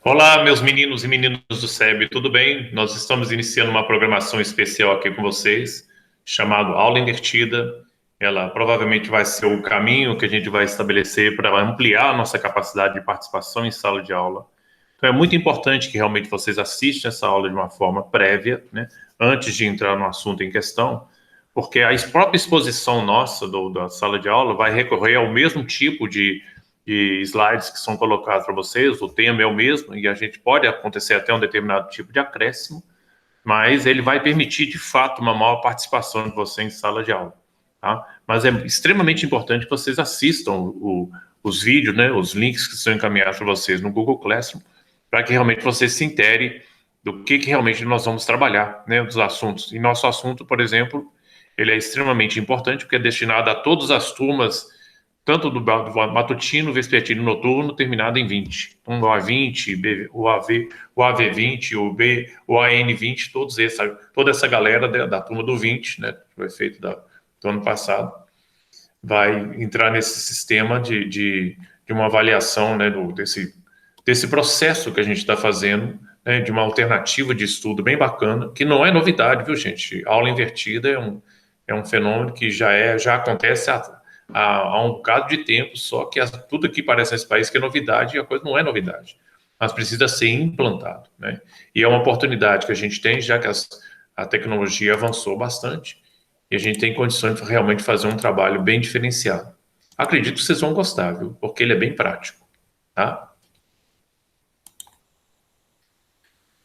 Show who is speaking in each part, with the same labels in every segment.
Speaker 1: Olá, meus meninos e meninas do SEB, tudo bem? Nós estamos iniciando uma programação especial aqui com vocês, chamado Aula Invertida. Ela provavelmente vai ser o caminho que a gente vai estabelecer para ampliar a nossa capacidade de participação em sala de aula. Então, é muito importante que realmente vocês assistam essa aula de uma forma prévia, né, antes de entrar no assunto em questão, porque a própria exposição nossa da sala de aula vai recorrer ao mesmo tipo de slides que são colocados para vocês, o tema é o mesmo, e a gente pode acontecer até um determinado tipo de acréscimo, mas ele vai permitir, de fato, uma maior participação de você em sala de aula, tá? Mas é extremamente importante que vocês assistam os vídeos, né, os links que são encaminhados para vocês no Google Classroom, para que realmente vocês se interem do que realmente nós vamos trabalhar, né, dos assuntos. E nosso assunto, por exemplo, ele é extremamente importante, porque é destinado a todas as turmas, tanto do matutino, vespertino, noturno, terminado em 20. Então, o A20, o AV20, o AN20, todos esses, sabe? Toda essa galera da turma do 20, né, que foi feito do ano passado, vai entrar nesse sistema de uma avaliação, né, desse processo que a gente está fazendo, né, de uma alternativa de estudo bem bacana, que não é novidade, viu, gente? A aula invertida é um fenômeno que já acontece há um bocado de tempo, só que tudo aqui parece nesse país que é novidade, e a coisa não é novidade, mas precisa ser implantado, né? E é uma oportunidade que a gente tem, já que a tecnologia avançou bastante, e a gente tem condições de realmente fazer um trabalho bem diferenciado. Acredito que vocês vão gostar, viu? Porque ele é bem prático, tá?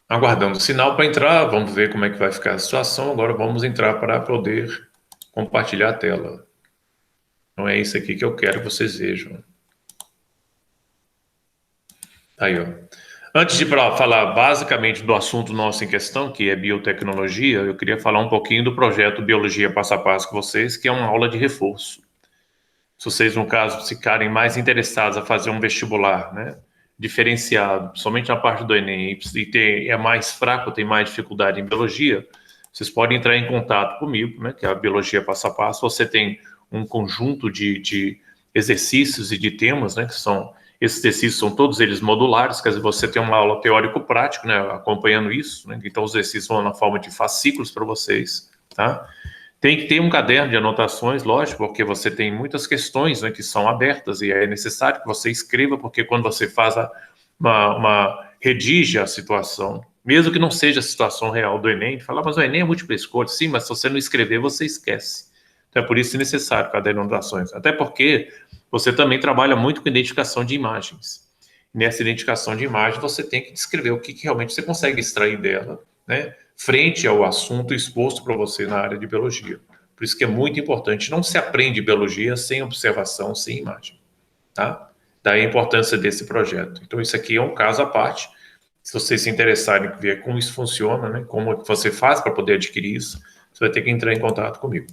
Speaker 1: Aguardando o sinal para entrar, vamos ver como é que vai ficar a situação. Agora vamos entrar para poder compartilhar a tela. Então é isso aqui que eu quero que vocês vejam. Aí, ó. Antes de falar basicamente do assunto nosso em questão, que é biotecnologia, eu queria falar um pouquinho do projeto Biologia Passo a Passo com vocês, que é uma aula de reforço. Se vocês, no caso, ficarem mais interessados a fazer um vestibular, né, diferenciado, somente na parte do Enem, e é mais fraco, tem mais dificuldade em biologia, vocês podem entrar em contato comigo, né, que é a Biologia Passo a Passo. Você tem um conjunto de exercícios e de temas, né, que são, esses exercícios são todos eles modulares, quer dizer, você tem uma aula teórico-prático, né, acompanhando isso, né, então os exercícios vão na forma de fascículos para vocês, tá? Tem que ter um caderno de anotações, lógico, porque você tem muitas questões, né, que são abertas e é necessário que você escreva, porque quando você faz redige a situação, mesmo que não seja a situação real do Enem, fala, mas o Enem é múltipla escolha, sim, mas se você não escrever, você esquece. Então é por isso necessário o caderno de anotações, até porque você também trabalha muito com identificação de imagens. Nessa identificação de imagem, você tem que descrever o que realmente você consegue extrair dela, né, frente ao assunto exposto para você na área de biologia. Por isso que é muito importante, não se aprende biologia sem observação, sem imagem, tá? Daí a importância desse projeto. Então isso aqui é um caso à parte. Se vocês se interessarem em ver como isso funciona, né, como você faz para poder adquirir isso, você vai ter que entrar em contato comigo.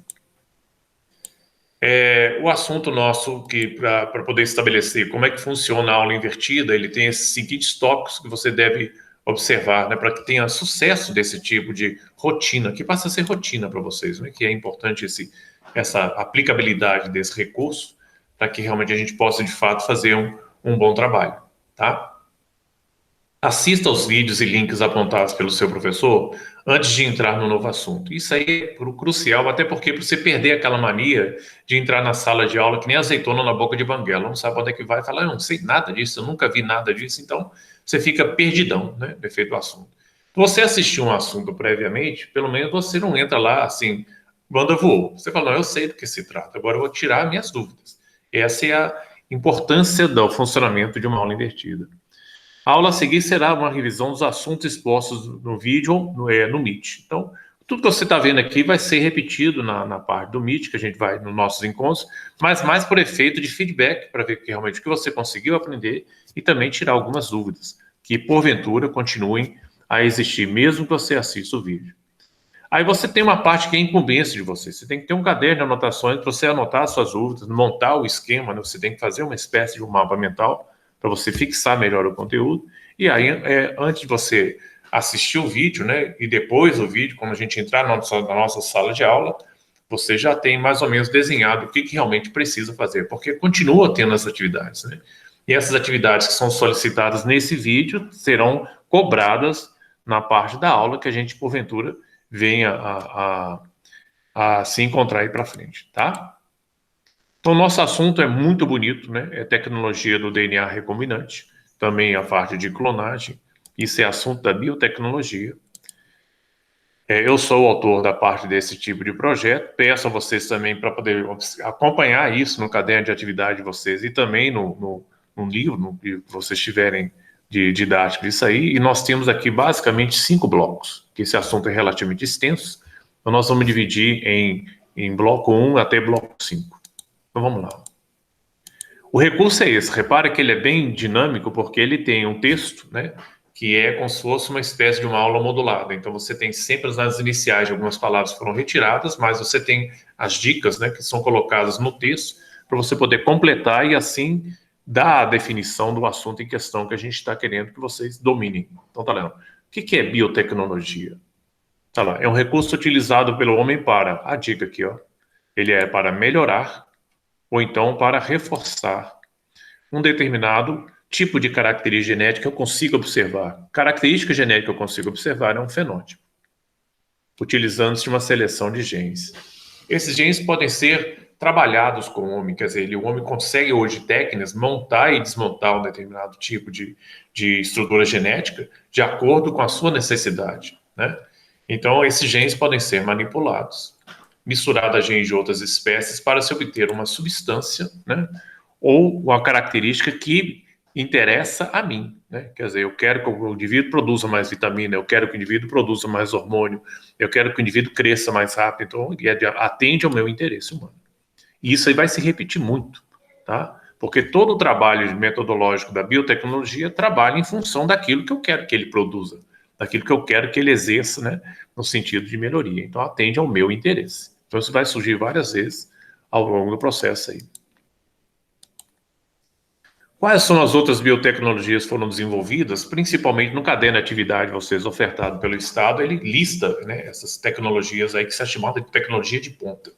Speaker 1: O assunto nosso, que para poder estabelecer como é que funciona a aula invertida, ele tem esses seguintes tópicos que você deve observar, né, para que tenha sucesso desse tipo de rotina, que passa a ser rotina para vocês, né, que é importante essa aplicabilidade desse recurso, para que realmente a gente possa, de fato, fazer um bom trabalho, tá? Assista aos vídeos e links apontados pelo seu professor antes de entrar no novo assunto. Isso aí é crucial, até porque para você perder aquela mania de entrar na sala de aula que nem azeitona na boca de banguela, não sabe onde é que vai, falar, eu não sei nada disso, eu nunca vi nada disso, então você fica perdidão, né, no efeito do assunto. Se você assistiu um assunto previamente, pelo menos você não entra lá assim, banda voou. Você fala, não, eu sei do que se trata, agora eu vou tirar minhas dúvidas. Essa é a importância do funcionamento de uma aula invertida. A aula a seguir será uma revisão dos assuntos expostos no vídeo, no Meet. Então, tudo que você está vendo aqui vai ser repetido na parte do Meet, que a gente vai nos nossos encontros, mas mais por efeito de feedback, para ver que realmente o que você conseguiu aprender e também tirar algumas dúvidas, que porventura continuem a existir, mesmo que você assista o vídeo. Aí você tem uma parte que é incumbência de você. Você tem que ter um caderno de anotações para você anotar as suas dúvidas, montar o esquema, né? Você tem que fazer uma espécie de um mapa mental para você fixar melhor o conteúdo. E aí, antes de você assistir o vídeo, né, e depois do vídeo, quando a gente entrar na nossa sala de aula, você já tem mais ou menos desenhado o que realmente precisa fazer, porque continua tendo as atividades, né? E essas atividades que são solicitadas nesse vídeo serão cobradas na parte da aula que a gente, porventura, venha a se encontrar aí para frente, tá? Então, nosso assunto é muito bonito, né? É tecnologia do DNA recombinante, também a parte de clonagem. Isso é assunto da biotecnologia. Eu sou o autor da parte desse tipo de projeto. Peço a vocês também para poder acompanhar isso no caderno de atividade de vocês e também no livro, no que vocês tiverem de didática disso aí. E nós temos aqui basicamente 5 blocos, que esse assunto é relativamente extenso. Então, nós vamos dividir em bloco 1 até bloco 5. Então, vamos lá. O recurso é esse. Repara que ele é bem dinâmico, porque ele tem um texto, né, que é como se fosse uma espécie de uma aula modulada. Então, você tem sempre as iniciais de algumas palavras que foram retiradas, mas você tem as dicas, né, que são colocadas no texto, para você poder completar e, assim, dar a definição do assunto em questão que a gente está querendo que vocês dominem. Então, tá lendo. O que é biotecnologia? Tá lá. É um recurso utilizado pelo homem para, a dica aqui, ó, ele é para melhorar ou então para reforçar um determinado tipo de característica genética que eu consigo observar. Característica genética que eu consigo observar é um fenótipo, utilizando-se de uma seleção de genes. Esses genes podem ser trabalhados com o homem, quer dizer, o homem consegue hoje técnicas montar e desmontar um determinado tipo de estrutura genética de acordo com a sua necessidade, né? Então, esses genes podem ser manipulados, misturados a genes de outras espécies para se obter uma substância, né, ou uma característica que interessa a mim, né? Quer dizer, eu quero que o indivíduo produza mais vitamina, eu quero que o indivíduo produza mais hormônio, eu quero que o indivíduo cresça mais rápido, então atende ao meu interesse humano. E isso aí vai se repetir muito, tá? Porque todo o trabalho metodológico da biotecnologia trabalha em função daquilo que eu quero que ele produza, daquilo que eu quero que ele exerça, né, no sentido de melhoria. Então, atende ao meu interesse. Então, isso vai surgir várias vezes ao longo do processo aí. Quais são as outras biotecnologias que foram desenvolvidas, principalmente no caderno de atividade vocês ofertado pelo Estado, ele lista, né, essas tecnologias aí que se chama de tecnologia de ponta.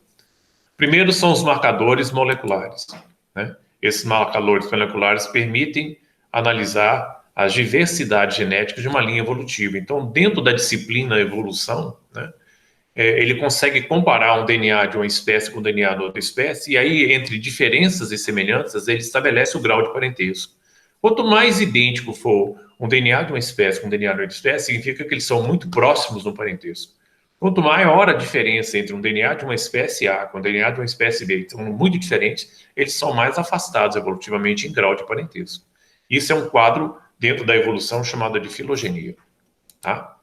Speaker 1: Primeiro são os marcadores moleculares, né? Esses marcadores moleculares permitem analisar as diversidades genéticas de uma linha evolutiva. Então, dentro da disciplina evolução, né, ele consegue comparar um DNA de uma espécie com o DNA de outra espécie, e aí, entre diferenças e semelhanças, ele estabelece o grau de parentesco. Quanto mais idêntico for um DNA de uma espécie com um DNA de outra espécie, significa que eles são muito próximos no parentesco. Quanto maior a diferença entre um DNA de uma espécie A com um DNA de uma espécie B, que são muito diferentes, eles são mais afastados evolutivamente em grau de parentesco. Isso é um quadro dentro da evolução chamado de filogenia, tá?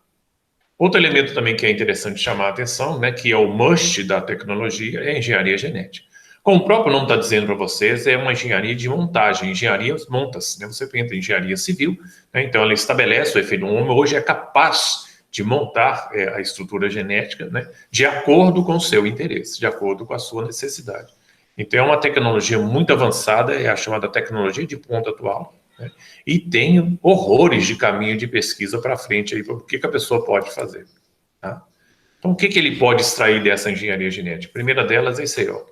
Speaker 1: Outro elemento também que é interessante chamar a atenção, né, que é o must da tecnologia, é a engenharia genética. Como o próprio nome está dizendo para vocês, é uma engenharia de montagem. Engenharia monta-se, né? Você entra em engenharia civil, né? Então ela estabelece o efeito. O homem hoje é capaz de montar a estrutura genética, né, de acordo com o seu interesse, de acordo com a sua necessidade. Então é uma tecnologia muito avançada, é a chamada tecnologia de ponta atual, né, e tem horrores de caminho de pesquisa para frente aí, para o que a pessoa pode fazer. Tá? Então o que ele pode extrair dessa engenharia genética? A primeira delas é isso aí, ó.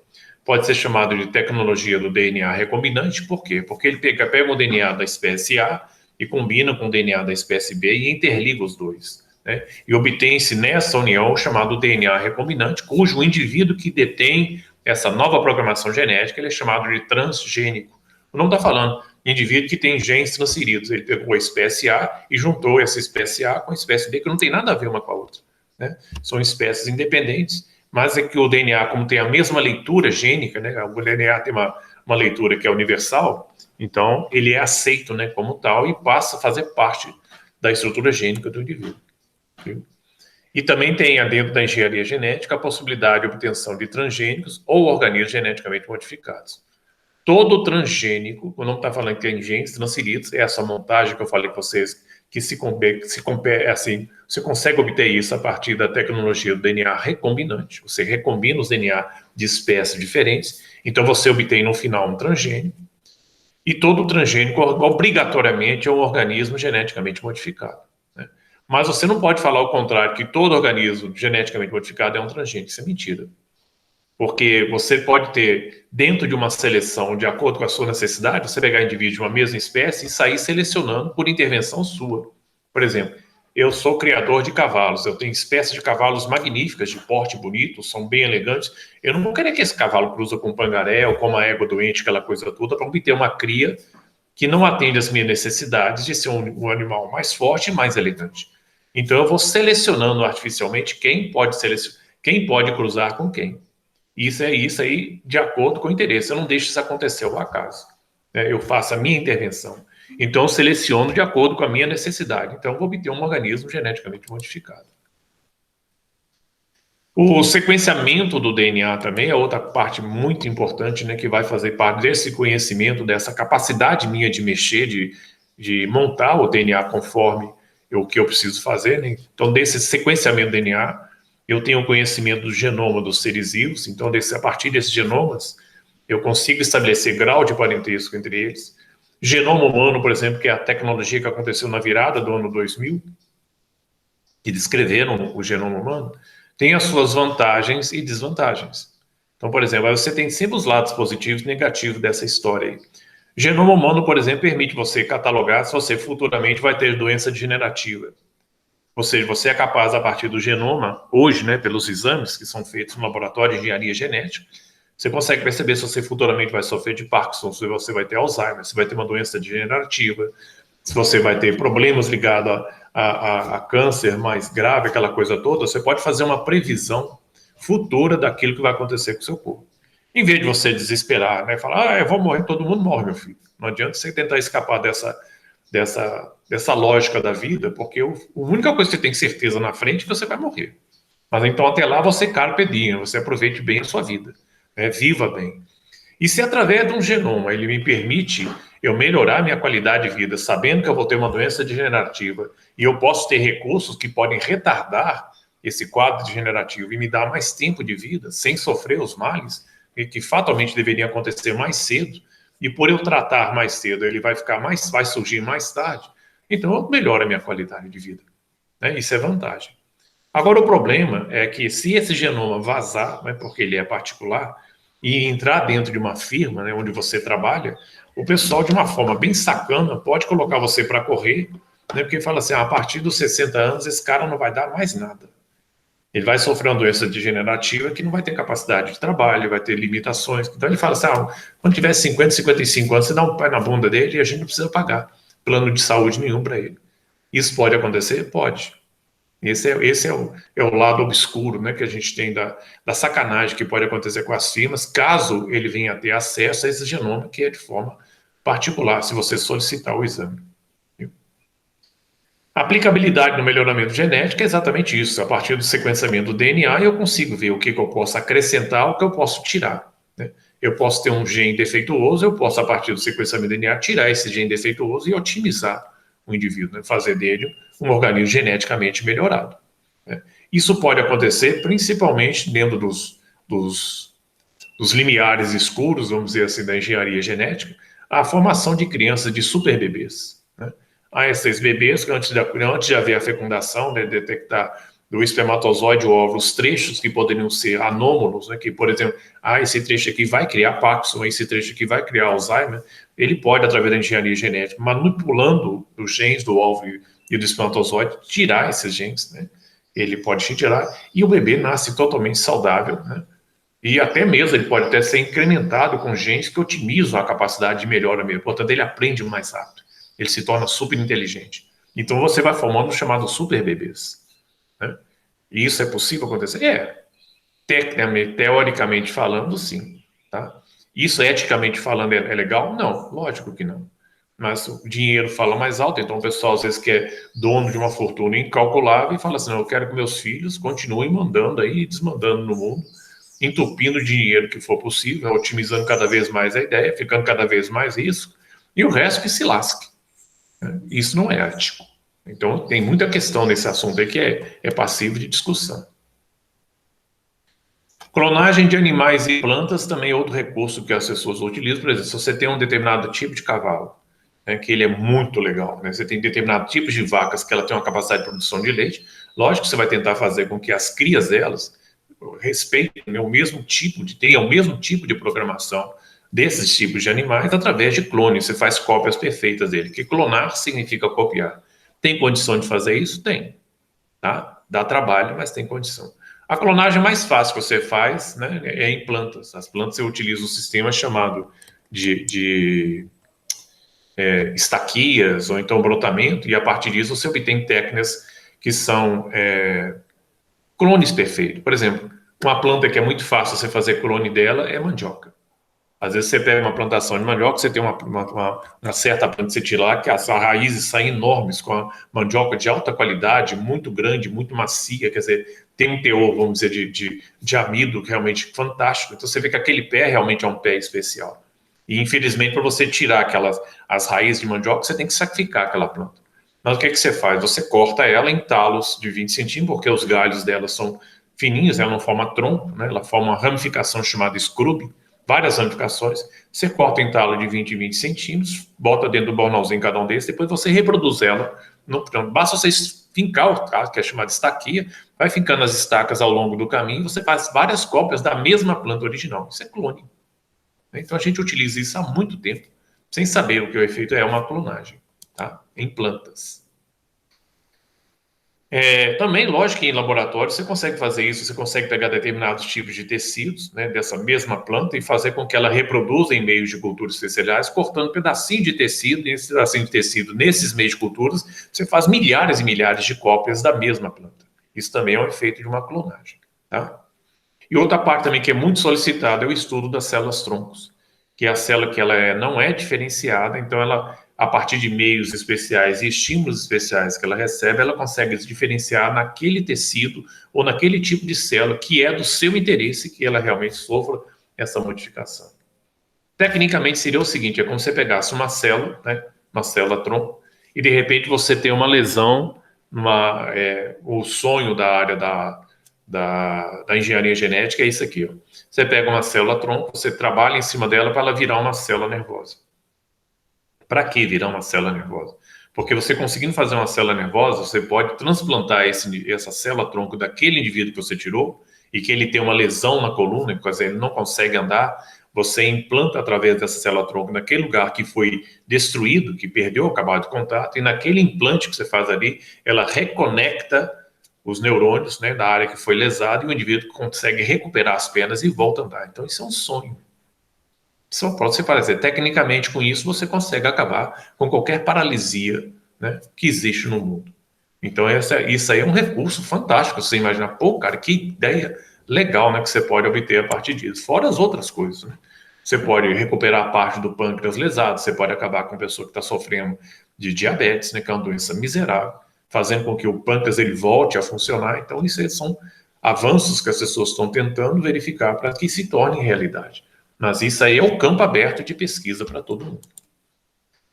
Speaker 1: Pode ser chamado de tecnologia do DNA recombinante, por quê? Porque ele pega o DNA da espécie A e combina com o DNA da espécie B e interliga os dois, né? E obtém-se nessa união o chamado DNA recombinante, cujo indivíduo que detém essa nova programação genética ele é chamado de transgênico. O nome está falando, indivíduo que tem genes transferidos. Ele pegou a espécie A e juntou essa espécie A com a espécie B, que não tem nada a ver uma com a outra, né? São espécies independentes, mas é que o DNA, como tem a mesma leitura gênica, né? O DNA tem uma leitura que é universal, então ele é aceito, né, como tal e passa a fazer parte da estrutura gênica do indivíduo. Viu? E também tem, dentro da engenharia genética, a possibilidade de obtenção de transgênicos ou organismos geneticamente modificados. Todo transgênico, quando não está falando que tem genes transferidos, é essa montagem que eu falei para vocês, que assim, você consegue obter isso a partir da tecnologia do DNA recombinante. Você recombina os DNA de espécies diferentes, então você obtém no final um transgênico, e todo transgênico obrigatoriamente é um organismo geneticamente modificado, né? Mas você não pode falar o contrário, que todo organismo geneticamente modificado é um transgênico. Isso é mentira. Porque você pode ter, dentro de uma seleção, de acordo com a sua necessidade, você pegar indivíduos de uma mesma espécie e sair selecionando por intervenção sua. Por exemplo, eu sou criador de cavalos, eu tenho espécies de cavalos magníficas, de porte bonito, são bem elegantes. Eu não vou querer que esse cavalo cruza com um pangaré ou com uma égua doente, aquela coisa toda, para obter uma cria que não atende às minhas necessidades de ser um animal mais forte e mais elegante. Então eu vou selecionando artificialmente quem pode cruzar com quem. Isso é isso aí de acordo com o interesse. Eu não deixo isso acontecer ao acaso. Né? Eu faço a minha intervenção. Então, eu seleciono de acordo com a minha necessidade. Então, eu vou obter um organismo geneticamente modificado. O sequenciamento do DNA também é outra parte muito importante, né, que vai fazer parte desse conhecimento, dessa capacidade minha de mexer, de montar o DNA conforme o que eu preciso fazer. Né? Então, desse sequenciamento do DNA, eu tenho conhecimento do genoma dos seres vivos, então a partir desses genomas eu consigo estabelecer grau de parentesco entre eles. Genoma humano, por exemplo, que é a tecnologia que aconteceu na virada do ano 2000, que descreveram o genoma humano, tem as suas vantagens e desvantagens. Então, por exemplo, você tem sempre os lados positivos e negativos dessa história aí. Genoma humano, por exemplo, permite você catalogar se você futuramente vai ter doença degenerativa. Ou seja, você é capaz, a partir do genoma, hoje, né, pelos exames que são feitos no laboratório de engenharia genética, você consegue perceber se você futuramente vai sofrer de Parkinson, se você vai ter Alzheimer, se vai ter uma doença degenerativa, se você vai ter problemas ligados a câncer mais grave, aquela coisa toda. Você pode fazer uma previsão futura daquilo que vai acontecer com o seu corpo. Em vez de você desesperar, né, falar, eu vou morrer, todo mundo morre, meu filho. Não adianta você tentar escapar dessa lógica da vida, porque a única coisa que você tem certeza na frente é que você vai morrer. Mas então até lá você carpe diem, você aproveite bem a sua vida, né? Viva bem. E se através de um genoma ele me permite eu melhorar minha qualidade de vida, sabendo que eu vou ter uma doença degenerativa e eu posso ter recursos que podem retardar esse quadro degenerativo e me dar mais tempo de vida sem sofrer os males, que fatalmente deveriam acontecer mais cedo, e por eu tratar mais cedo, ele vai surgir mais tarde, então eu melhoro a minha qualidade de vida. Né? Isso é vantagem. Agora, o problema é que se esse genoma vazar, né, porque ele é particular, e entrar dentro de uma firma, né, onde você trabalha, o pessoal, de uma forma bem sacana, pode colocar você para correr, né, porque fala assim, a partir dos 60 anos, esse cara não vai dar mais nada. Ele vai sofrer uma doença degenerativa que não vai ter capacidade de trabalho, vai ter limitações. Então ele fala assim, quando tiver 50, 55 anos, você dá um pé na bunda dele e a gente não precisa pagar plano de saúde nenhum para ele. Isso pode acontecer? Pode. Esse é o lado obscuro, né, que a gente tem da sacanagem que pode acontecer com as firmas, caso ele venha a ter acesso a esse genoma, que é de forma particular, se você solicitar o exame. A aplicabilidade no melhoramento genético é exatamente isso. A partir do sequenciamento do DNA, eu consigo ver o que eu posso acrescentar, o que eu posso tirar. Né? Eu posso ter um gene defeituoso, eu posso, a partir do sequenciamento do DNA, tirar esse gene defeituoso e otimizar o indivíduo, né? Fazer dele um organismo geneticamente melhorado. Né? Isso pode acontecer principalmente dentro dos limiares escuros, vamos dizer assim, da engenharia genética, a formação de crianças de super bebês. Né? Há esses bebês que antes de haver a fecundação, né, detectar do espermatozoide ou óvulo os trechos que poderiam ser anômalos, né, que, por exemplo, esse trecho aqui vai criar Parkinson, esse trecho aqui vai criar Alzheimer, ele pode, através da engenharia genética, manipulando os genes do óvulo e do espermatozoide, tirar esses genes, né? Ele pode tirar, e o bebê nasce totalmente saudável, né? E até mesmo ele pode até ser incrementado com genes que otimizam a capacidade de melhora mesmo. Portanto, ele aprende mais rápido. Ele se torna super inteligente. Então, você vai formando os chamados super bebês. Né? E isso é possível acontecer? Teoricamente falando, sim. Tá? Isso, eticamente falando, é legal? Não, lógico que não. Mas o dinheiro fala mais alto, então o pessoal às vezes que é dono de uma fortuna incalculável e fala assim, não, eu quero que meus filhos continuem mandando aí, desmandando no mundo, entupindo o dinheiro que for possível, otimizando cada vez mais a ideia, ficando cada vez mais risco, e o resto que se lasque. Isso não é ético. Então, tem muita questão nesse assunto aí que é passivo de discussão. Clonagem de animais e plantas também é outro recurso que as pessoas utilizam. Por exemplo, se você tem um determinado tipo de cavalo, né, que ele é muito legal, né? Você tem determinado tipo de vacas que ela tem uma capacidade de produção de leite, lógico que você vai tentar fazer com que as crias delas respeitam, né, o mesmo tipo de programação desses tipos de animais através de clones. Você faz cópias perfeitas dele, que clonar significa copiar. Tem condição de fazer isso? Tem. Tá? Dá trabalho, mas tem condição. A clonagem mais fácil que você faz, né, é em plantas. As plantas você utiliza um sistema chamado de estaquias ou então brotamento, e a partir disso você obtém técnicas que são clones perfeitos. Por exemplo, uma planta que é muito fácil você fazer clone dela é mandioca. Às vezes você pega uma plantação de mandioca, você tem uma certa planta que você tira lá, que as raízes saem enormes, com a mandioca de alta qualidade, muito grande, muito macia, quer dizer, tem um teor, vamos dizer, de amido realmente fantástico. Então você vê que aquele pé realmente é um pé especial. E infelizmente, para você tirar as raízes de mandioca, você tem que sacrificar aquela planta. Mas o que você faz? Você corta ela em talos de 20 centímetros, porque os galhos dela são fininhos, ela não forma tronco, né? Ela forma uma ramificação chamada escrube, várias ramificações. Você corta em talo de 20 em 20 centímetros, bota dentro do bornalzinho cada um desses, depois você reproduz ela no plano. Basta você fincar o talo, que é chamado estaquia, vai fincando as estacas ao longo do caminho, você faz várias cópias da mesma planta original. Isso é clone. Então a gente utiliza isso há muito tempo, sem saber o que o efeito é uma clonagem, tá? Em plantas. Também, lógico que em laboratório você consegue fazer isso, você consegue pegar determinados tipos de tecidos, né, dessa mesma planta e fazer com que ela reproduza em meios de culturas especiais, cortando pedacinho de tecido, e esse pedacinho de tecido nesses meios de culturas, você faz milhares e milhares de cópias da mesma planta. Isso também é um efeito de uma clonagem, tá? E outra parte também que é muito solicitada é o estudo das células troncos, que é a célula que ela não é diferenciada, então ela, a partir de meios especiais e estímulos especiais que ela recebe, ela consegue se diferenciar naquele tecido ou naquele tipo de célula que é do seu interesse que ela realmente sofra essa modificação. Tecnicamente seria o seguinte, é como se você pegasse uma célula, né, uma célula tronco, e de repente você tem uma lesão, o sonho da área da engenharia genética é isso aqui, ó. Você pega uma célula tronco, você trabalha em cima dela para ela virar uma célula nervosa. Para que virar uma célula nervosa? Porque você conseguindo fazer uma célula nervosa, você pode transplantar essa célula tronco daquele indivíduo que você tirou e que ele tem uma lesão na coluna, porque ele não consegue andar, você implanta através dessa célula tronco naquele lugar que foi destruído, que perdeu o cabal de contato, e naquele implante que você faz ali, ela reconecta os neurônios, né, da área que foi lesada, e o indivíduo consegue recuperar as pernas e volta a andar. Então, isso é um sonho. Só pode você fazer. Tecnicamente, com isso, você consegue acabar com qualquer paralisia, né, que existe no mundo. Então, isso aí é um recurso fantástico. Você imagina, pô, cara, que ideia legal, né, que você pode obter a partir disso. Fora as outras coisas, né? Você pode recuperar a parte do pâncreas lesado, você pode acabar com a pessoa que está sofrendo de diabetes, né, que é uma doença miserável, fazendo com que o pâncreas ele volte a funcionar. Então, isso são avanços que as pessoas estão tentando verificar para que se tornem realidade. Mas isso aí é o campo aberto de pesquisa para todo mundo.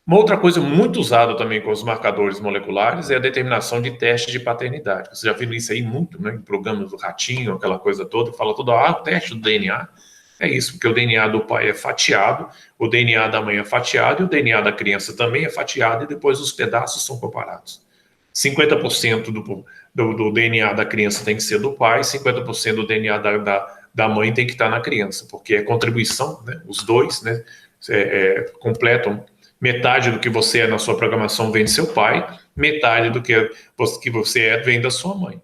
Speaker 1: Uma outra coisa muito usada também com os marcadores moleculares é a determinação de teste de paternidade. Você já viu isso aí muito, né, em programas do Ratinho, aquela coisa toda, fala toda hora, o teste do DNA. É isso, porque o DNA do pai é fatiado, o DNA da mãe é fatiado e o DNA da criança também é fatiado e depois os pedaços são comparados. 50% do DNA da criança tem que ser do pai, 50% do DNA da mãe tem que estar na criança, porque é contribuição, né? Os dois, né, completam. Metade do que você é na sua programação vem de seu pai, metade do que você é vem da sua mãe.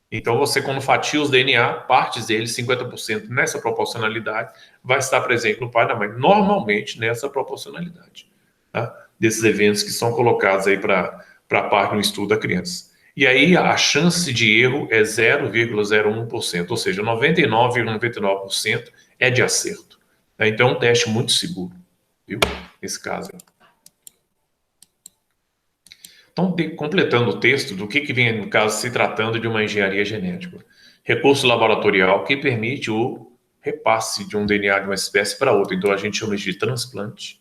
Speaker 1: Então, você, quando fatia os DNA, partes deles, 50% nessa proporcionalidade, vai estar presente no pai e na mãe, normalmente nessa proporcionalidade, tá? Desses eventos que são colocados aí para parte no estudo da criança. E aí, a chance de erro é 0,01%, ou seja, 99,99% é de acerto. Tá? Então, é um teste muito seguro, viu? Nesse caso. Então, completando o texto, do que vem, no caso, se tratando de uma engenharia genética? Recurso laboratorial que permite o repasse de um DNA de uma espécie para outra. Então, a gente chama de transplante.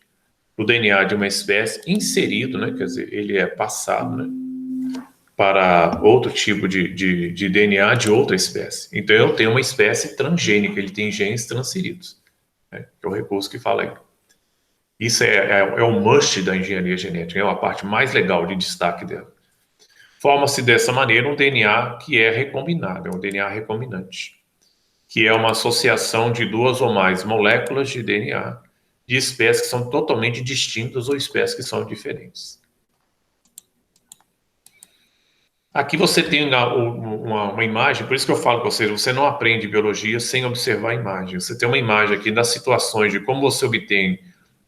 Speaker 1: O DNA de uma espécie inserido, né? Quer dizer, ele é passado, né, para outro tipo de DNA de outra espécie. Então, eu tenho uma espécie transgênica, ele tem genes transferidos. Né, que é o recurso que fala aí. Isso é o must da engenharia genética, é a parte mais legal de destaque dela. Forma-se dessa maneira um DNA que é recombinado, é um DNA recombinante. que é uma associação de duas ou mais moléculas de DNA de espécies que são totalmente distintas ou espécies que são diferentes. Aqui você tem uma imagem, por isso que eu falo com vocês, você não aprende biologia sem observar a imagem. Você tem uma imagem aqui das situações de como você obtém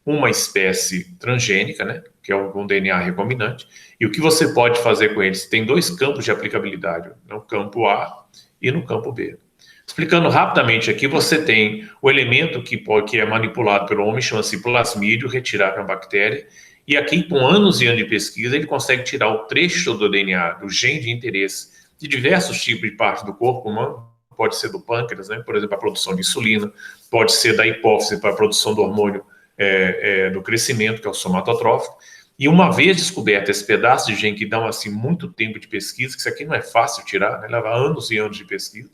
Speaker 1: uma espécie transgênica, né, que é um DNA recombinante, e o que você pode fazer com eles. Tem dois campos de aplicabilidade, no campo A e no campo B. Explicando rapidamente aqui, você tem o elemento que é manipulado pelo homem, chama-se plasmídio, retirado na bactéria, e aqui, com anos e anos de pesquisa, ele consegue tirar o trecho do DNA, do gene de interesse, de diversos tipos de partes do corpo humano, pode ser do pâncreas, né, por exemplo, a produção de insulina, pode ser da hipófise para a produção do hormônio do crescimento, que é o somatotrófico. E uma vez descoberto esse pedaço de gene que dá assim, muito tempo de pesquisa, que isso aqui não é fácil tirar, né, leva anos e anos de pesquisa,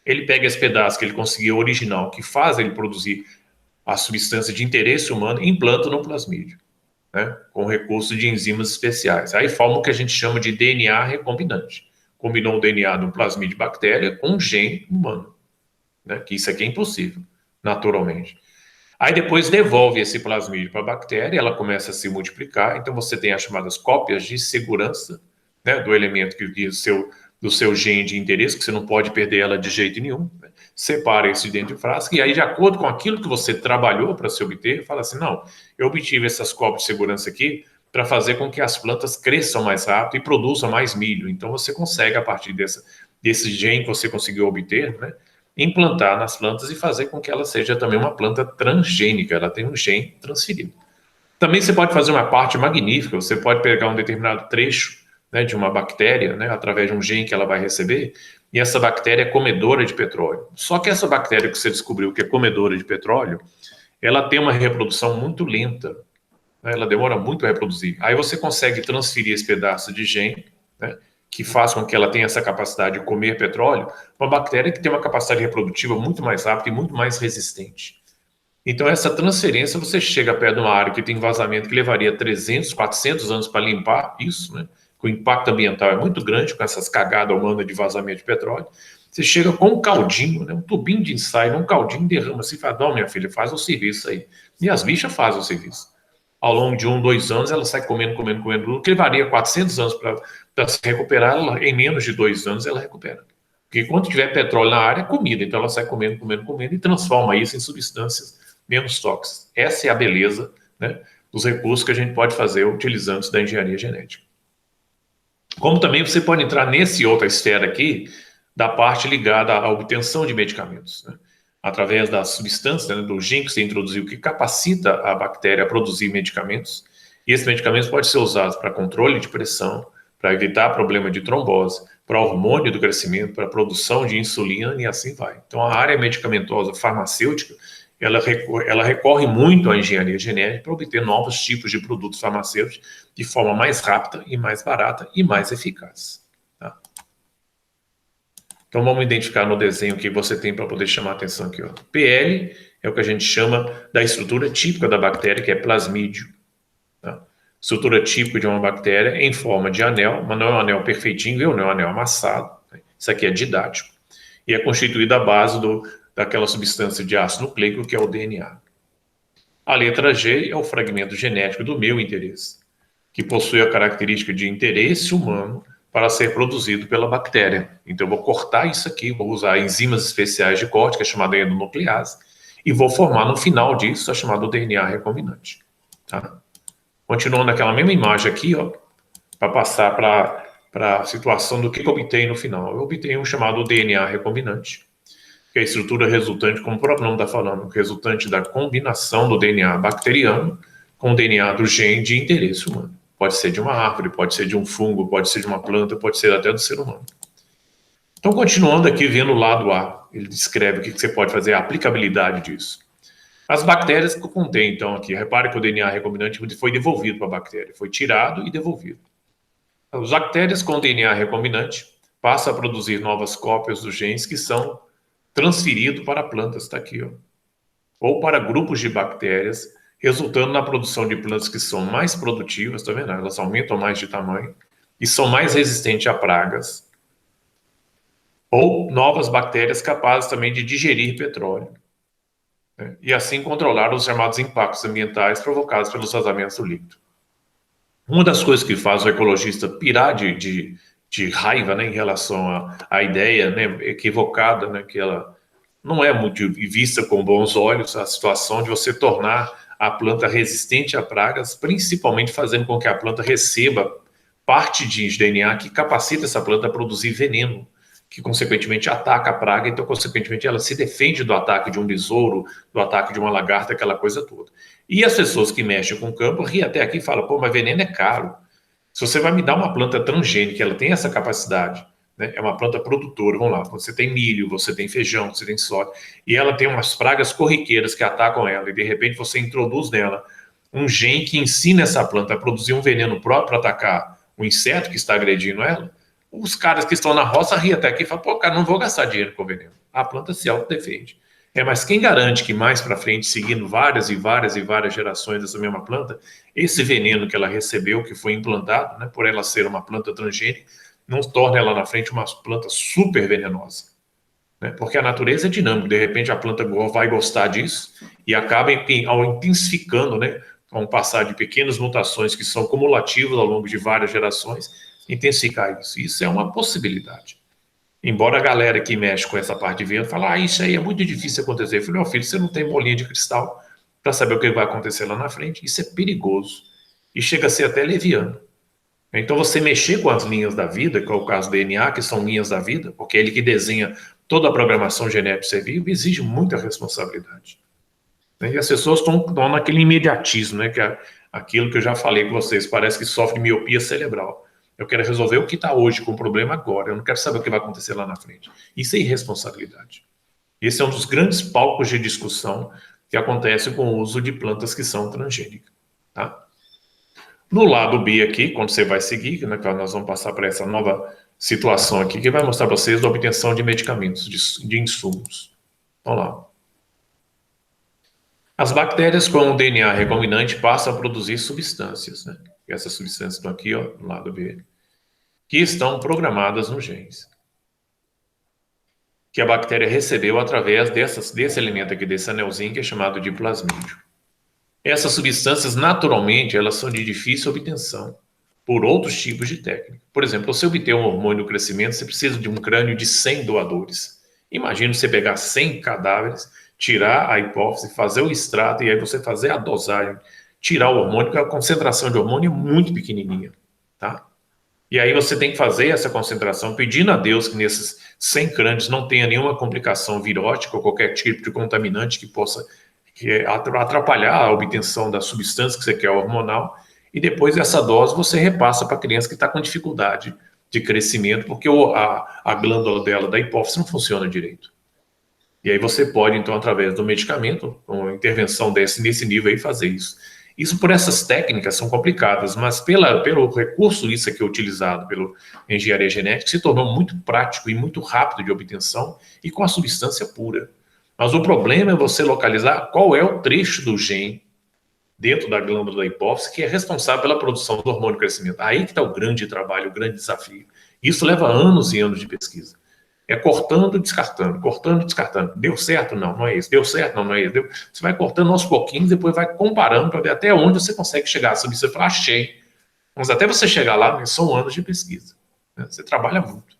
Speaker 1: ele pega esse pedaço que ele conseguiu original, que faz ele produzir a substância de interesse humano, e implanta no plasmídio, né, com recurso de enzimas especiais. Aí forma o que a gente chama de DNA recombinante. Combinou o DNA de um plasmídio de bactéria com um gene humano, né, que isso aqui é impossível, naturalmente. Aí depois devolve esse plasmídio para a bactéria, ela começa a se multiplicar, então você tem as chamadas cópias de segurança, né, do elemento do seu gene de interesse, que você não pode perder ela de jeito nenhum, né? Separa esse dentro de frasco, e aí de acordo com aquilo que você trabalhou para se obter, fala assim, não, eu obtive essas cópias de segurança aqui para fazer com que as plantas cresçam mais rápido e produzam mais milho, então você consegue, a partir desse gene que você conseguiu obter, né, implantar nas plantas e fazer com que ela seja também uma planta transgênica, ela tem um gene transferido. Também você pode fazer uma parte magnífica, você pode pegar um determinado trecho, né, de uma bactéria, né, através de um gene que ela vai receber, e essa bactéria é comedora de petróleo. Só que essa bactéria que você descobriu que é comedora de petróleo, ela tem uma reprodução muito lenta, né, ela demora muito a reproduzir. Aí você consegue transferir esse pedaço de gene, né, que faz com que ela tenha essa capacidade de comer petróleo, para uma bactéria que tem uma capacidade reprodutiva muito mais rápida e muito mais resistente. Então, essa transferência, você chega perto de uma área que tem vazamento que levaria 300, 400 anos para limpar isso, né? O impacto ambiental é muito grande com essas cagadas humanas de vazamento de petróleo. Você chega com um caldinho, né? Um tubinho de ensaio, um caldinho, derrama assim, fala, não, minha filha, faz o serviço aí. E as bichas fazem o serviço. Ao longo de 1, 2 anos, ela sai comendo, o que levaria 400 anos para se recuperar, ela, em menos de 2 anos ela recupera. Porque quando tiver petróleo na área, é comida, então ela sai comendo e transforma isso em substâncias menos tóxicas. Essa é a beleza, né, dos recursos que a gente pode fazer utilizando da engenharia genética. Como também você pode entrar nesse outra esfera aqui, da parte ligada à obtenção de medicamentos, né, através da substância, né, do gene que você introduziu, que capacita a bactéria a produzir medicamentos, e esses medicamentos podem ser usados para controle de pressão, para evitar problema de trombose, para hormônio do crescimento, para produção de insulina e assim vai. Então, a área medicamentosa farmacêutica, ela recorre muito à engenharia genética para obter novos tipos de produtos farmacêuticos de forma mais rápida e mais barata e mais eficaz. Tá? Então, vamos identificar no desenho que você tem para poder chamar a atenção aqui. Ó. PL é o que a gente chama da estrutura típica da bactéria, que é plasmídio. Tá? Estrutura típica de uma bactéria em forma de anel, mas não é um anel perfeitinho, viu? Não é um anel amassado. Né? Isso aqui é didático. E é constituída a base daquela substância de ácido nucleico que é o DNA. A letra G é o fragmento genético do meu interesse, que possui a característica de interesse humano para ser produzido pela bactéria. Então, eu vou cortar isso aqui, vou usar enzimas especiais de corte, que é chamada endonuclease, e vou formar no final disso a chamada DNA recombinante. Tá? Continuando aquela mesma imagem aqui, para passar para a situação do que eu obtenho no final. Eu obtenho um chamado DNA recombinante, que é a estrutura resultante, como o próprio nome está falando, resultante da combinação do DNA bacteriano com o DNA do gene de interesse humano. Pode ser de uma árvore, pode ser de um fungo, pode ser de uma planta, pode ser até do ser humano. Então, continuando aqui, vendo o lado A, ele descreve o que você pode fazer, a aplicabilidade disso. As bactérias que eu contei, então, aqui, repare que o DNA recombinante foi devolvido para a bactéria, foi tirado e devolvido. As bactérias com DNA recombinante passam a produzir novas cópias dos genes que são transferidos para plantas, está aqui, ou para grupos de bactérias, resultando na produção de plantas que são mais produtivas, tá vendo? Elas aumentam mais de tamanho e são mais resistentes a pragas, ou novas bactérias capazes também de digerir petróleo, né? E assim controlar os chamados impactos ambientais provocados pelos vazamentos do líquido. Uma das coisas que faz o ecologista pirar de raiva, né, em relação à ideia, né, equivocada, né, que ela não é muito vista com bons olhos, a situação de você tornar a planta resistente a pragas, principalmente fazendo com que a planta receba parte de DNA que capacita essa planta a produzir veneno, que consequentemente ataca a praga, então consequentemente ela se defende do ataque de um besouro, do ataque de uma lagarta, aquela coisa toda. E as pessoas que mexem com o campo riem até aqui e falam, pô, mas veneno é caro. Se você vai me dar uma planta transgênica, ela tem essa capacidade, né? É uma planta produtora, vamos lá, você tem milho, você tem feijão, você tem soja, e ela tem umas pragas corriqueiras que atacam ela, e de repente você introduz nela um gene que ensina essa planta a produzir um veneno próprio para atacar o inseto que está agredindo ela. Os caras que estão na roça riem até aqui e falam, pô, cara, não vou gastar dinheiro com veneno. A planta se autodefende. Mas quem garante que mais para frente, seguindo várias e várias e várias gerações dessa mesma planta, esse veneno que ela recebeu, que foi implantado, né, por ela ser uma planta transgênica, não torna ela na frente uma planta super venenosa, né? Porque a natureza é dinâmica, de repente a planta vai gostar disso e acaba intensificando, né, com passar de pequenas mutações que são cumulativas ao longo de várias gerações, intensificar isso. Isso é uma possibilidade. Embora a galera que mexe com essa parte de vento fale, isso aí é muito difícil acontecer. Eu falei, meu filho, você não tem bolinha de cristal para saber o que vai acontecer lá na frente. Isso é perigoso e chega a ser até leviano. Então você mexer com as linhas da vida, que é o caso do DNA, que são linhas da vida, porque é ele que desenha toda a programação genética do ser vivo, exige muita responsabilidade. E as pessoas estão naquele imediatismo, né, que é aquilo que eu já falei com vocês, parece que sofre miopia cerebral. Eu quero resolver o que está hoje com o problema agora. Eu não quero saber o que vai acontecer lá na frente. Isso é irresponsabilidade. Esse é um dos grandes palcos de discussão que acontece com o uso de plantas que são transgênicas. Tá? No lado B aqui, quando você vai seguir, né, nós vamos passar para essa nova situação aqui, que vai mostrar para vocês a obtenção de medicamentos, de insumos. Vamos lá. As bactérias com o DNA recombinante passam a produzir substâncias, né? Essas substâncias estão aqui, ó, no lado B, que estão programadas nos genes, que a bactéria recebeu através desse elemento aqui, desse anelzinho, que é chamado de plasmídio. Essas substâncias, naturalmente, elas são de difícil obtenção por outros tipos de técnica. Por exemplo, você obter um hormônio do crescimento, você precisa de um crânio de 100 doadores. Imagina você pegar 100 cadáveres, tirar a hipófise, fazer o extrato e aí você fazer a dosagem, tirar o hormônio, porque a concentração de hormônio é muito pequenininha, tá? E aí você tem que fazer essa concentração, pedindo a Deus que nesses 100 crânios não tenha nenhuma complicação virótica ou qualquer tipo de contaminante que possa atrapalhar a obtenção da substância que você quer hormonal, e depois essa dose você repassa para a criança que está com dificuldade de crescimento, porque a glândula dela, da hipófise, não funciona direito. E aí você pode, então, através do medicamento, uma intervenção nesse nível aí, fazer isso. Isso por essas técnicas são complicadas, mas pelo recurso isso aqui utilizado pela engenharia genética, se tornou muito prático e muito rápido de obtenção e com a substância pura. Mas o problema é você localizar qual é o trecho do gene dentro da glândula da hipófise que é responsável pela produção do hormônio do crescimento. Aí que está o grande trabalho, o grande desafio. Isso leva anos e anos de pesquisa. É cortando, descartando. Deu certo? Não, não é isso. Deu certo? Não, não é isso. Você vai cortando aos pouquinhos, depois vai comparando para ver até onde você consegue chegar. Você fala, achei. Mas até você chegar lá, são anos de pesquisa, né? Você trabalha muito.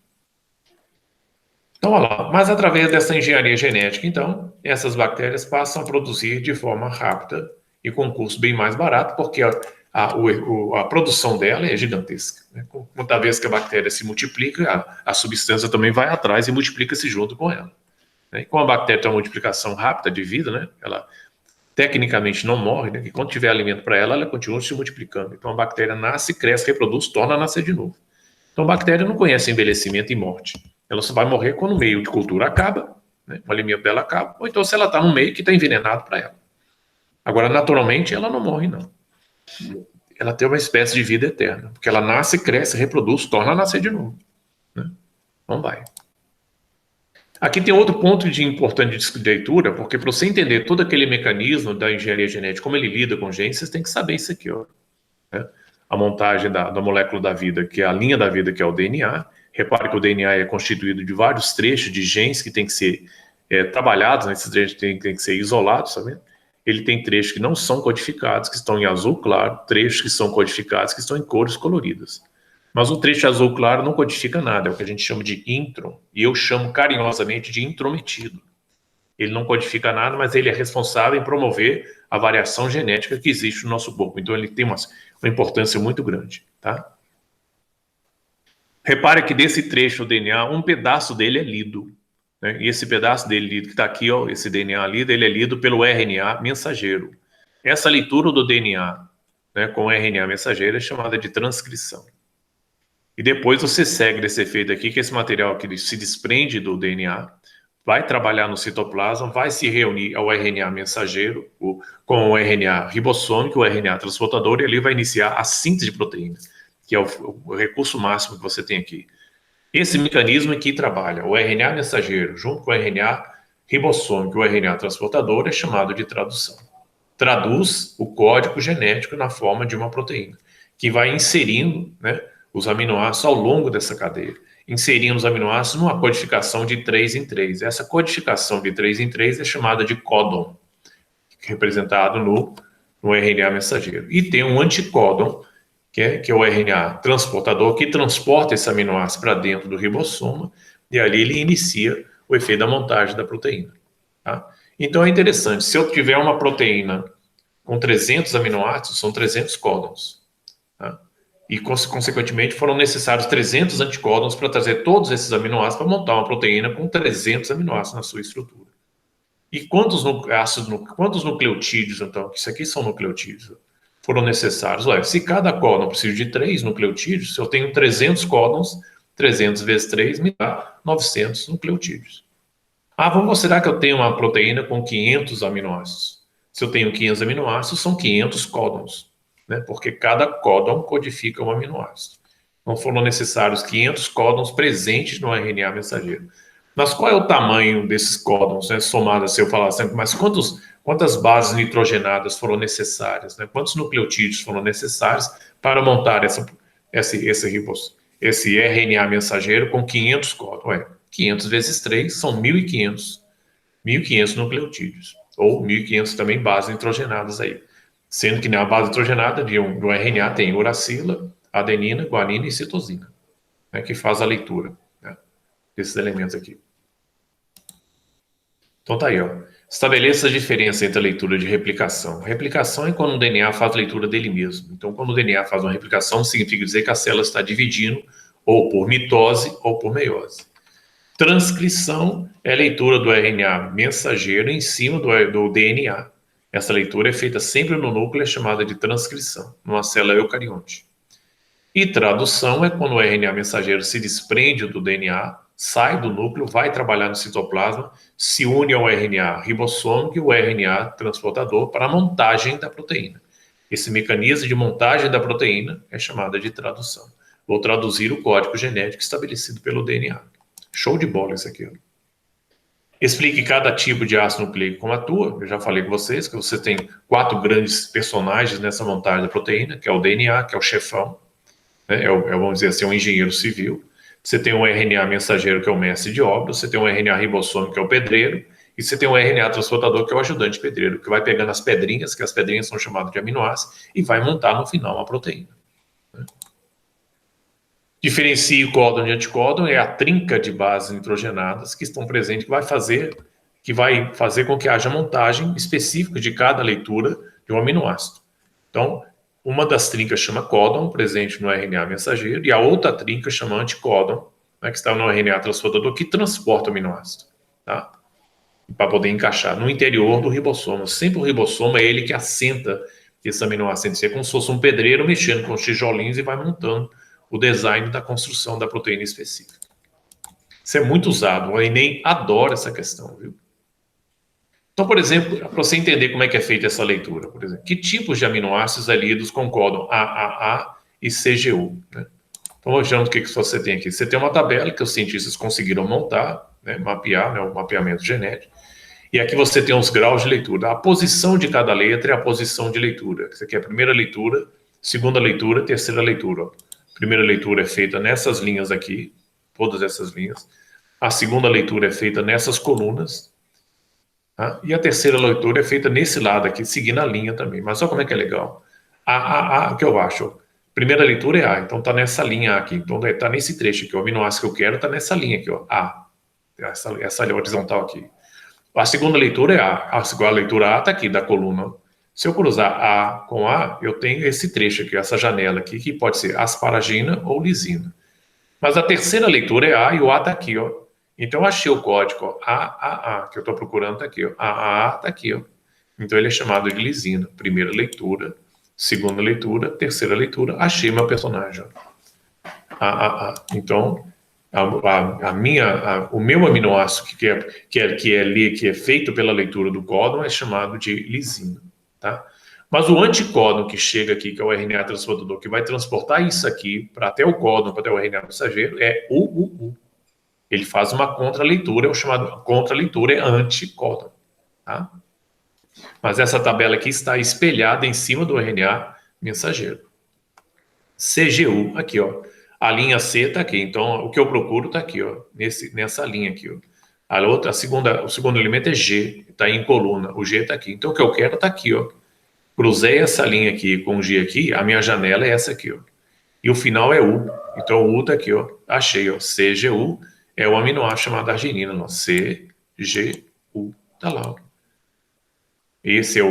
Speaker 1: Então, olha lá. Mas através dessa engenharia genética, então, essas bactérias passam a produzir de forma rápida e com um custo bem mais barato, porque a produção dela é gigantesca, né? Muitas vezes que a bactéria se multiplica, a substância também vai atrás e multiplica-se junto com ela, né? E como a bactéria tem uma multiplicação rápida de vida, né? Ela tecnicamente não morre, né? E quando tiver alimento para ela, ela continua se multiplicando. Então a bactéria nasce, cresce, reproduz, torna a nascer de novo. Então a bactéria não conhece envelhecimento e morte. Ela só vai morrer quando o meio de cultura acaba, né? O alimento dela acaba, ou então se ela está num meio que está envenenado para ela. Agora, naturalmente, ela não morre, não. Ela tem uma espécie de vida eterna, porque ela nasce, cresce, reproduz, torna a nascer de novo, né? Então vai. Aqui tem outro ponto importante de leitura, porque para você entender todo aquele mecanismo da engenharia genética, como ele lida com genes, você tem que saber isso aqui, ó, né? A montagem da molécula da vida, que é a linha da vida, que é o DNA, Repare que o DNA é constituído de vários trechos de genes que tem que ser trabalhados, né? Esses trechos tem que ser isolados, tá vendo? Ele tem trechos que não são codificados, que estão em azul claro, trechos que são codificados, que estão em cores coloridas. Mas o trecho azul claro não codifica nada, é o que a gente chama de intron, e eu chamo carinhosamente de intrometido. Ele não codifica nada, mas ele é responsável em promover a variação genética que existe no nosso corpo. Então ele tem uma importância muito grande, tá? Repare que desse trecho do DNA, um pedaço dele é lido, né? E esse pedaço dele lido, que está aqui, ó, esse DNA lido, ele é lido pelo RNA mensageiro. Essa leitura do DNA, né, com o RNA mensageiro é chamada de transcrição. E depois você segue desse efeito aqui, que esse material que se desprende do DNA vai trabalhar no citoplasma, vai se reunir ao RNA mensageiro, com o RNA ribossômico, o RNA transportador, e ali vai iniciar a síntese de proteínas, que é o recurso máximo que você tem aqui. Esse mecanismo aqui trabalha o RNA mensageiro junto com o RNA ribossômico e o RNA transportador é chamado de tradução. Traduz o código genético na forma de uma proteína, que vai inserindo, né, os aminoácidos ao longo dessa cadeia, inserindo os aminoácidos numa codificação de 3 em 3. Essa codificação de 3 em 3 é chamada de códon, representado no RNA mensageiro. E tem um anticódon, que é o RNA transportador, que transporta esse aminoácido para dentro do ribossoma, e ali ele inicia o efeito da montagem da proteína. Tá? Então é interessante, se eu tiver uma proteína com 300 aminoácidos, são 300 códons. Tá? E, consequentemente, foram necessários 300 anticódons para trazer todos esses aminoácidos para montar uma proteína com 300 aminoácidos na sua estrutura. E quantos nucleotídeos, então? Isso aqui são nucleotídeos. Foram necessários. Olha, se cada códon precisa de 3 nucleotídeos, se eu tenho 300 códons, 300 vezes 3 me dá 900 nucleotídeos. Ah, vamos considerar que eu tenho uma proteína com 500 aminoácidos. Se eu tenho 500 aminoácidos, são 500 códons, né? Porque cada códon codifica um aminoácido. Então foram necessários 500 códons presentes no RNA mensageiro. Mas qual é o tamanho desses códons, né? Somado, se eu falar assim, mas quantas bases nitrogenadas foram necessárias, né? Quantos nucleotídeos foram necessários para montar esse RNA mensageiro com 500 códons? Ué, 500 vezes 3 são 1.500 nucleotídeos, ou 1.500 também bases nitrogenadas aí. Sendo que na base nitrogenada de um RNA tem uracila, adenina, guanina e citosina, né? Que faz a leitura, né, desses elementos aqui. Então tá aí, ó. Estabeleça a diferença entre a leitura de replicação. Replicação é quando o DNA faz a leitura dele mesmo. Então, quando o DNA faz uma replicação, significa dizer que a célula está dividindo ou por mitose ou por meiose. Transcrição é a leitura do RNA mensageiro em cima do DNA. Essa leitura é feita sempre no núcleo, é chamada de transcrição, numa célula eucarionte. E tradução é quando o RNA mensageiro se desprende do DNA, sai do núcleo, vai trabalhar no citoplasma, se une ao RNA ribossômico e o RNA transportador para a montagem da proteína. Esse mecanismo de montagem da proteína é chamado de tradução. Vou traduzir o código genético estabelecido pelo DNA. Show de bola isso aqui. Ó. Explique cada tipo de ácido nucleico como atua. Eu já falei com vocês que você tem 4 grandes personagens nessa montagem da proteína, que é o DNA, que é o chefão, né? Vamos dizer assim, um engenheiro civil. Você tem um RNA mensageiro, que é o mestre de obra, você tem um RNA ribossômico, que é o pedreiro, e você tem um RNA transportador, que é o ajudante pedreiro, que vai pegando as pedrinhas, que as pedrinhas são chamadas de aminoácidos, e vai montar no final uma proteína. Né? Diferencie o códon de anticódon é a trinca de bases nitrogenadas que estão presentes, que vai fazer com que haja montagem específica de cada leitura de um aminoácido. Então, uma das trincas chama códon, presente no RNA mensageiro, e a outra trinca chama anticódon, né, que está no RNA transportador, que transporta o aminoácido, tá? Para poder encaixar no interior do ribossoma. Sempre o ribossoma é ele que assenta esse aminoácido. É como se fosse um pedreiro mexendo com os tijolinhos e vai montando o design da construção da proteína específica. Isso é muito usado, o Enem adora essa questão, viu? Então, por exemplo, para você entender como é que é feita essa leitura, por exemplo, que tipos de aminoácidos é lidos com códon AAA e CGU, né? Então, mostrando o que você tem aqui. Você tem uma tabela que os cientistas conseguiram montar, né, mapear, né, o mapeamento genético, e aqui você tem os graus de leitura. A posição de cada letra é a posição de leitura. Isso aqui é a primeira leitura, segunda leitura, terceira leitura. Primeira leitura é feita nessas linhas aqui, todas essas linhas. A segunda leitura é feita nessas colunas, tá? E a terceira leitura é feita nesse lado aqui, seguindo a linha também. Mas olha como é que é legal. O que eu acho? Primeira leitura é A, então está nessa linha aqui. Então está nesse trecho aqui. O aminoácido que eu quero está nessa linha aqui, ó, A. Essa horizontal aqui. A segunda leitura é A. A segunda leitura A está aqui, da coluna. Se eu cruzar A com A, eu tenho esse trecho aqui, essa janela aqui, que pode ser asparagina ou lisina. Mas a terceira leitura é A e o A está aqui, ó. Então eu achei o código, ó, AAA, que eu estou procurando está aqui, ó. AAA está aqui, ó. Então ele é chamado de lisina. Primeira leitura, segunda leitura, terceira leitura, achei meu personagem, ó. AAA. Então o meu aminoácido que é feito pela leitura do códon é chamado de lisina, tá? Mas o anticódon que chega aqui, que é o RNA transportador, que vai transportar isso aqui para até o códon, para até o RNA mensageiro, é UUU. Ele faz uma contraleitura, é o chamado contraleitura é anticódon, tá? Mas essa tabela aqui está espelhada em cima do RNA mensageiro. CGU, aqui, ó. A linha C está aqui, então o que eu procuro está aqui, ó, nessa linha aqui, ó. O segundo elemento é G, está em coluna, o G está aqui. Então o que eu quero está aqui, ó. Cruzei essa linha aqui com o G aqui, a minha janela é essa aqui, ó. E o final é U, então o U está aqui, ó. Achei, ó, CGU é o aminoácido chamado arginina, ó. CGU, tá lá, ó. Esse é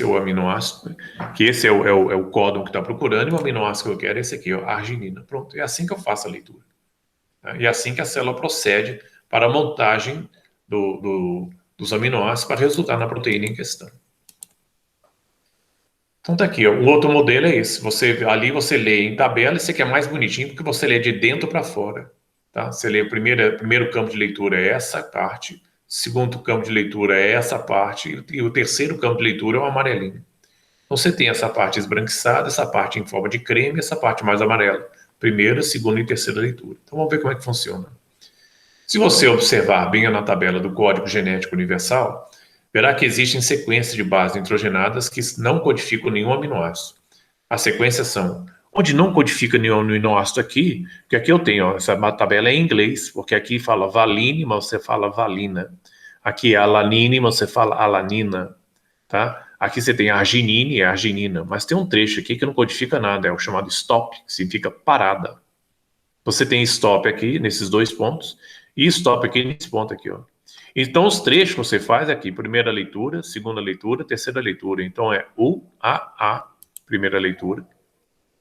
Speaker 1: o aminoácido, que esse é o códon que está procurando, e o aminoácido que eu quero é esse aqui, ó, a arginina. Pronto, é assim que eu faço a leitura. Tá? E é assim que a célula procede para a montagem dos aminoácidos para resultar na proteína em questão. Então tá aqui, ó, o outro modelo é esse. Ali você lê em tabela, esse aqui é mais bonitinho, porque você lê de dentro para fora. Tá? Você lê o primeiro campo de leitura é essa parte, segundo campo de leitura é essa parte, e o terceiro campo de leitura é o amarelinho. Então você tem essa parte esbranquiçada, essa parte em forma de creme, essa parte mais amarela. Primeira, segunda e terceira leitura. Então vamos ver como é que funciona. Se você observar bem na tabela do Código Genético Universal, verá que existem sequências de bases nitrogenadas que não codificam nenhum aminoácido. As sequências são, onde não codifica nenhum aminoácido aqui, que aqui eu tenho, ó, essa tabela é em inglês, porque aqui fala valine, mas você fala valina. Aqui é alanine, mas você fala alanina, tá? Aqui você tem arginine e arginina, mas tem um trecho aqui que não codifica nada, é o chamado stop, que significa parada. Você tem stop aqui, nesses dois pontos, e stop aqui nesse ponto aqui, ó. Então, os trechos que você faz aqui, primeira leitura, segunda leitura, terceira leitura. Então, é U, A, primeira leitura,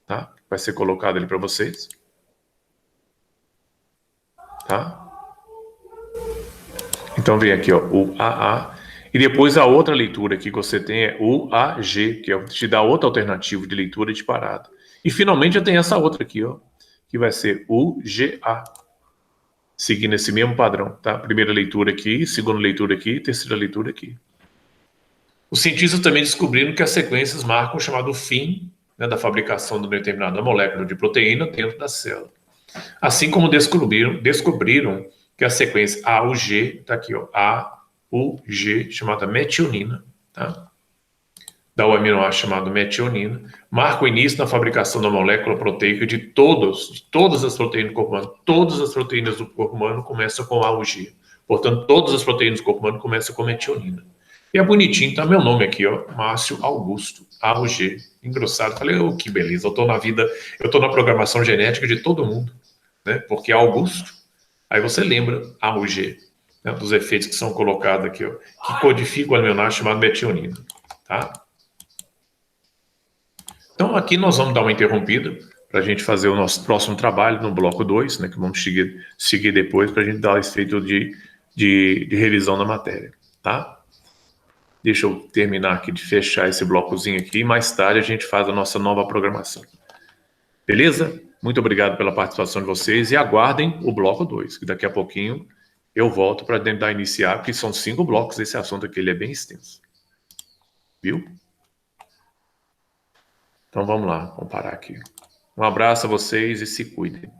Speaker 1: tá? Vai ser colocado ali para vocês. Tá? Então, vem aqui, ó, U, A. E depois a outra leitura aqui que você tem é U, A, G, que te dá outra alternativa de leitura de parada. E, finalmente, eu tenho essa outra aqui, ó, que vai ser U, G, A. Seguindo esse mesmo padrão, tá? Primeira leitura aqui, segunda leitura aqui, terceira leitura aqui. Os cientistas também descobriram que as sequências marcam o chamado fim, né, da fabricação de uma determinada molécula de proteína dentro da célula. Assim como descobriram que a sequência AUG, tá aqui, ó, AUG, chamada metionina, tá? Da o aminoácido chamado metionina, marca o início da fabricação da molécula proteica de todas as proteínas do corpo humano. Todas as proteínas do corpo humano começam com AUG. Portanto, todas as proteínas do corpo humano começam com metionina. E é bonitinho, tá meu nome aqui, ó, Márcio Augusto, AUG. Engrossado. Falei, oh, que beleza, eu tô na programação genética de todo mundo, né? Porque Augusto, aí você lembra AUG, né, dos efeitos que são colocados aqui, ó, que codificam o aminoácido chamado metionina, tá? Então, aqui nós vamos dar uma interrompida para a gente fazer o nosso próximo trabalho no bloco 2, né, que vamos seguir depois para a gente dar o efeito de revisão da matéria, tá? Deixa eu terminar aqui de fechar esse blocozinho aqui e mais tarde a gente faz a nossa nova programação. Beleza? Muito obrigado pela participação de vocês e aguardem o bloco 2, que daqui a pouquinho eu volto para tentar iniciar, porque são 5 blocos, esse assunto aqui ele é bem extenso. Viu? Então vamos lá, vamos parar aqui. Um abraço a vocês e se cuidem.